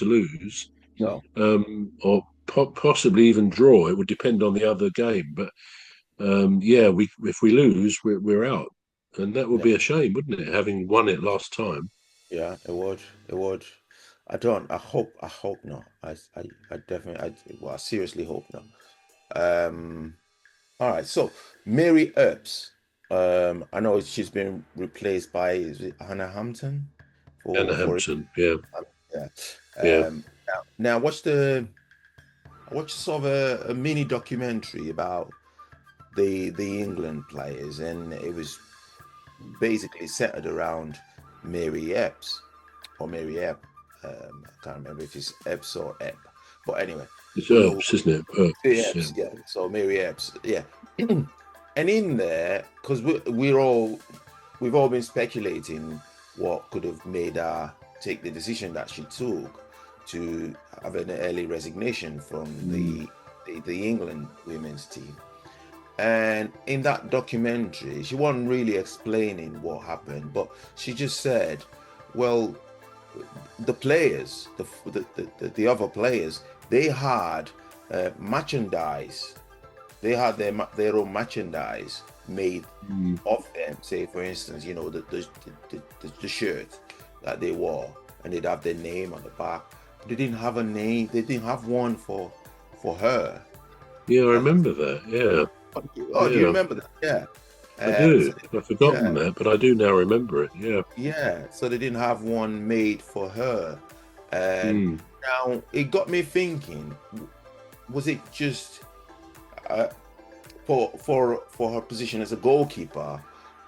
to lose, No. or possibly even draw. It would depend on the other game. But yeah, we if we lose, we're out, and that would Yeah. be a shame, wouldn't it? Having won it last time. Yeah, it would. It would. I don't. I hope not. I definitely. Well, I seriously hope not. Um. All right. So Mary Earps. I know she's been replaced by, is it Hannah Hampton Anna for Hampton, yeah, yeah. yeah. Now I watched sort of a mini documentary about the England players, and it was basically centered around Mary Epps or Mary Epp. I can't remember if it's Epps or Epp, but anyway, It's we know Earps, isn't it? Earps, yeah. Epps. Yeah, so Mary Epps. Yeah, and in there, because we've all been speculating what could have made her take the decision that she took to have an early resignation from Mm. the England women's team. And in that documentary, she wasn't really explaining what happened, but she just said, well, the players, the other players, they had merchandise. They had their own merchandise made Mm. of them. Say, for instance, the shirt that they wore, and they'd have their name on the back. They didn't have a name. They didn't have one for her. Yeah, I As remember that. Yeah, Oh, do you yeah, remember that? Yeah. I So do. I've forgotten yeah, that, but I do now remember it. Yeah. yeah. So they didn't have one made for her, and Mm. now it got me thinking: was it just uh, for her position as a goalkeeper,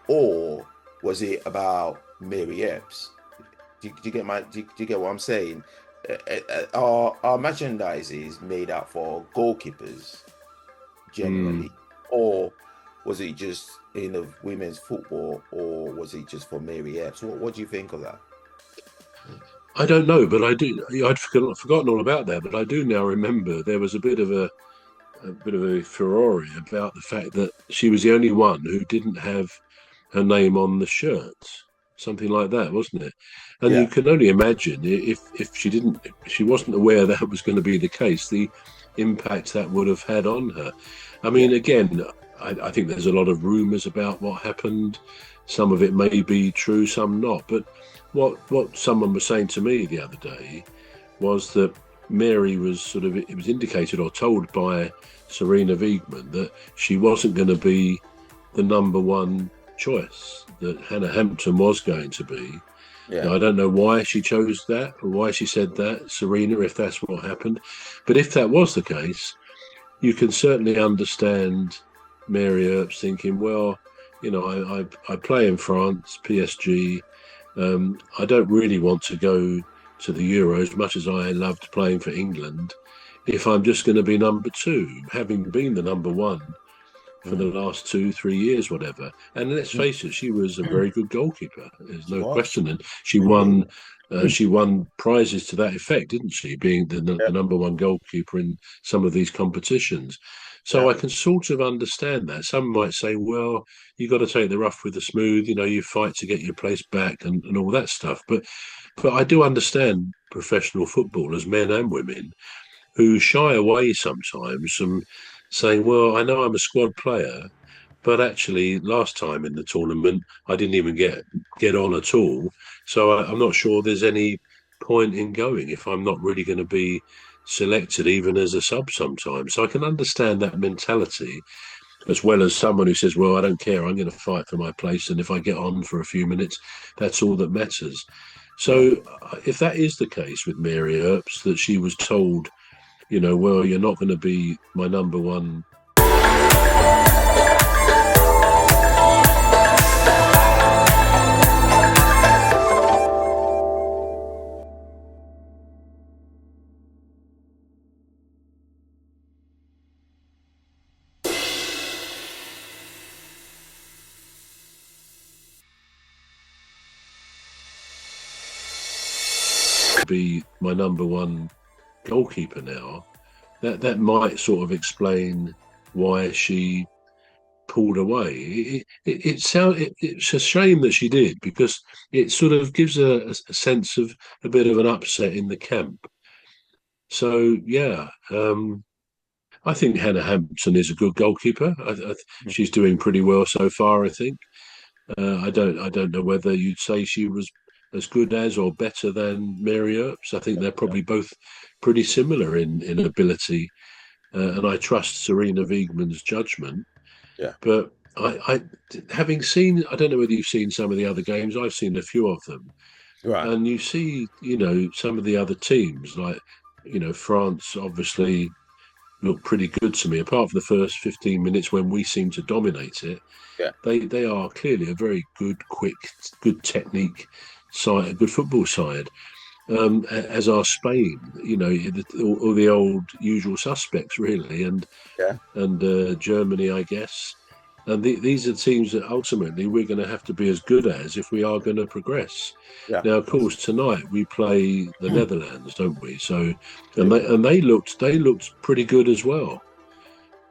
or was it about Mary Epps? Do you get do you get what I'm saying? Our merchandise is made out for goalkeepers Mm. generally, or was it just women's football, or was it just for Mary Epps? What do you think of that? I don't know, but I do. I'd forgotten all about that, but I do now remember there was a bit of a furore about the fact that she was the only one who didn't have her name on the shirt, something like that, wasn't it? And you Yeah, can only imagine if she didn't, if she wasn't aware that was going to be the case, the impact that would have had on her. I yeah, mean, again, I think there's a lot of rumours about what happened. Some of it may be true, some not. But what someone was saying to me the other day was that Mary was sort of, it was indicated or told by Serena Wiegman that she wasn't going to be the number one choice, that Hannah Hampton was going to be. yeah, Now, I don't know why she chose that or why she said that, Serena, if that's what happened. But if that was the case, you can certainly understand Mary Earps thinking, well, I play in France, PSG. I don't really want to go to the Euros, much as I loved playing for England, if I'm just going to be number two, having been the number one for the mm, last 2, 3 years, whatever. And let's mm. face it, she was a very good goalkeeper. There's She no was. question, and Indeed. she won prizes to that effect, didn't she? Being Yeah, the number one goalkeeper in some of these competitions. So yeah, I can sort of understand that. Some might say, well, you got to take the rough with the smooth. You fight to get your place back and all that stuff. But I do understand professional footballers, men and women, who shy away sometimes from saying, well, I know I'm a squad player, but actually last time in the tournament I didn't even get on at all. So I'm not sure there's any point in going if I'm not really going to be selected even as a sub sometimes. So I can understand that mentality, as well as someone who says, well, I don't care, I'm going to fight for my place, and if I get on for a few minutes, that's all that matters. yeah. So if that is the case with Mary Earps, that she was told, well, you're not going to be my number one, be my number one goalkeeper now, that might sort of explain why she pulled away. It's a shame that she did, because it sort of gives a sense of a bit of an upset in the camp. So yeah, I think Hannah Hampson is a good goalkeeper. Mm. She's doing pretty well so far. I think. I don't know whether you'd say she was as good as or better than Mary Earps. I think they're Yeah, probably both pretty similar in ability, and I trust Serena Wiegmann's judgment. yeah, But having seen, I don't know whether you've seen some of the other games. I've seen a few of them, right. and you see, some of the other teams like, France obviously looked pretty good to me. Apart from the first 15 minutes when we seemed to dominate it, Yeah, they are clearly a very good, quick, good technique side, a good football side. As are Spain, all the old usual suspects really, yeah, and Germany, I guess. And these are teams that ultimately we're going to have to be as good as if we are going to progress. yeah. Now, of That's course, tonight we play the Netherlands, don't we? So, and true. they looked pretty good as well.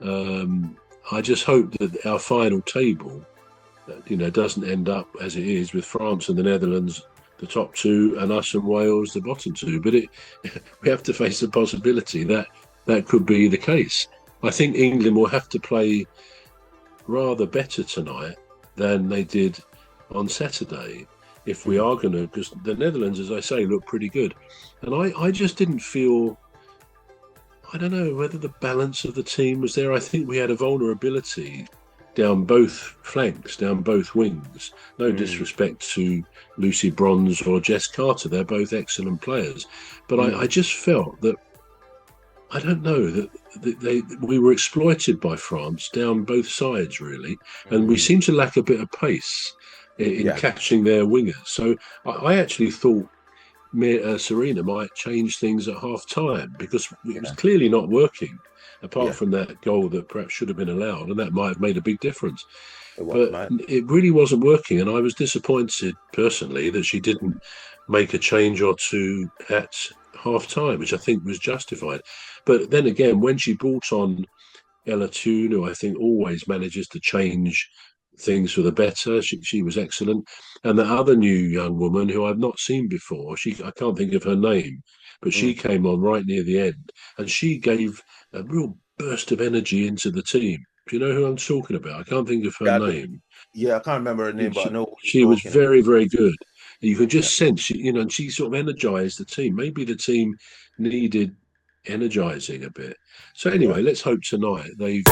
Um, I just hope that our final table, doesn't end up as it is with France and the Netherlands, the top two, and us and Wales, the bottom two. But we have to face the possibility that that could be the case. I think England will have to play rather better tonight than they did on Saturday if we Mhm. are going to, because the Netherlands, as I say, look pretty good. And I just didn't feel, I don't know whether the balance of the team was there. I think we had a vulnerability down both flanks, down both wings. No Mm, disrespect to Lucy Bronze or Jess Carter, they're both excellent players. But I mm, just felt that, I don't know, that we were exploited by France down both sides, really. And we mm. seemed to lack a bit of pace in Yeah, catching their wingers. So I actually thought Serena might change things at half time because it was yeah, clearly not working, apart yeah. from that goal that perhaps should have been allowed, and that might have made a big difference. It was But mad. it really wasn't working, and I was disappointed personally that she didn't make a change or two at half time, which I think was justified. But then again, when she brought on Ella Toon, who I think always manages to change things for the better. She was excellent. And the other new young woman who I've not seen before, I can't think of her name, but she Mm. came on right near the end and she gave a real burst of energy into the team. Do you know who I'm talking about? I can't think of her Yeah, name. yeah, I can't remember her name, but I She, know what you're she was talking about. very, very good. You could Yeah, just sense, and she sort of energized the team. Maybe the team needed energizing a bit. So yeah. anyway, let's hope tonight they've